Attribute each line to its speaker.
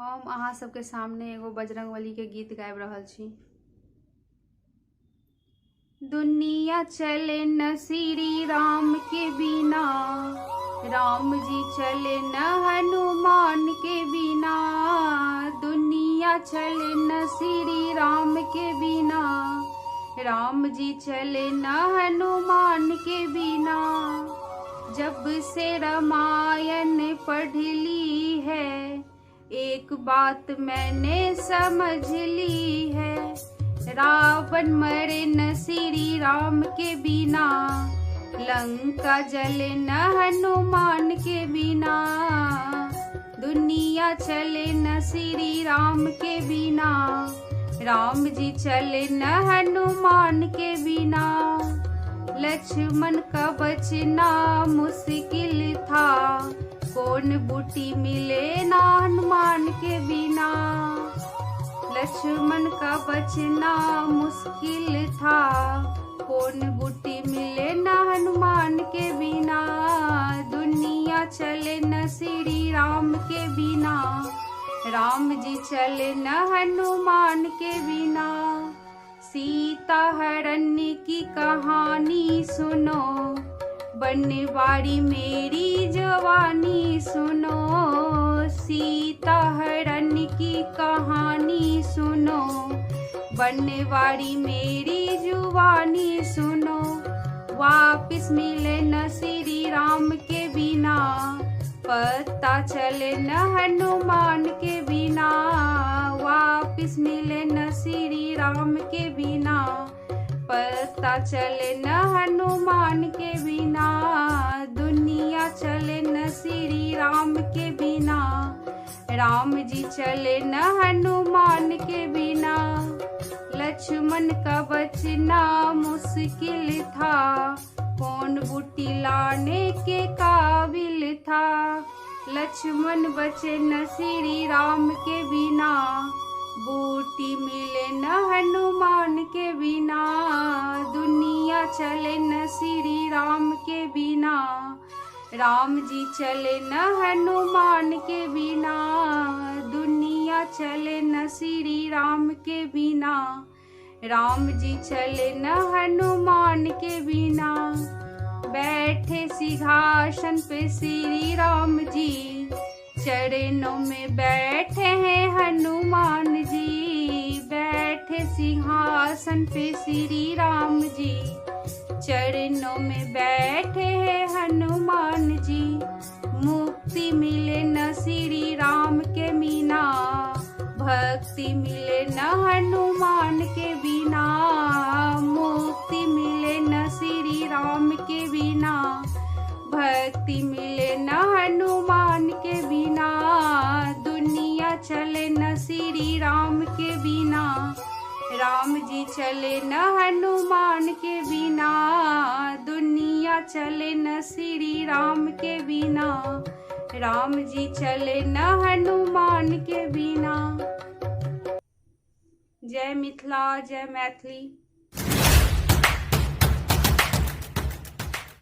Speaker 1: हम अहाँ सबके सामने एगो बजरंगबली के गीत गाबि रहल छी। दुनिया चले न श्री राम के बिना, राम जी चले न हनुमान के बिना। दुनिया चले न श्री राम के बिना, राम जी चले न हनुमान के बिना। जब से रामायण पढ़ ली है, एक बात मैंने समझ ली है। रावण मरे न श्री राम के बिना, लंका जले न हनुमान के बिना। दुनिया चले न श्री राम के बिना, राम जी चले न हनुमान के बिना। लक्ष्मण का बचना मुश्किल था, कौन बूटी मिले ना हनुमान के बिना। लक्ष्मण का बचना मुश्किल था, कौन बूटी मिले ना हनुमान के बिना। दुनिया चले न श्री राम के बिना, राम जी चले न हनुमान के बिना। सीता हरण की कहानी सुनो, बनवारी मेरी जवानी सुनो। सीता हरण की कहानी सुनो, बनवारी मेरी जुबानी सुनो। वापिस मिले न श्री राम के बिना, पता चले न हनुमान के बिना। वापिस मिले न श्री राम के बिना, पता चले न हनुमान के बिना। दुनिया चले न श्री राम के बिना, राम जी चले न हनुमान के बिना। लक्ष्मण का बचना मुश्किल था, कौन बूटी लाने के काबिल था। लक्ष्मण बचे न श्री राम के बिना, बूटी मिले न हनुमान के बिना। दुनिया चले न श्री राम के बिना, राम जी चले न हनुमान के बिना। दुनिया चले न श्री राम के बिना, राम जी चले न हनुमान के बिना। बैठे सिंहासन पे श्री राम जी, चरणों में बैठे हैं हनुमान जी। बैठे सिंहासन पे श्री राम जी, चरणों में बैठे हैं हनुमान जी। मुक्ति मिले न श्री राम के बिना, भक्ति मिले न हनुमान के बिना। मुक्ति मिले न श्री राम के बिना, भक्ति मिले न हनुमान के बिना। दुनिया चले न श्री राम के बिना, राम जी चले न हनुमान के बिना। दुनिया चले न श्री राम के बिना, राम जी चले न हनुमान के बिना। जय मिथिला, जय मैथिली।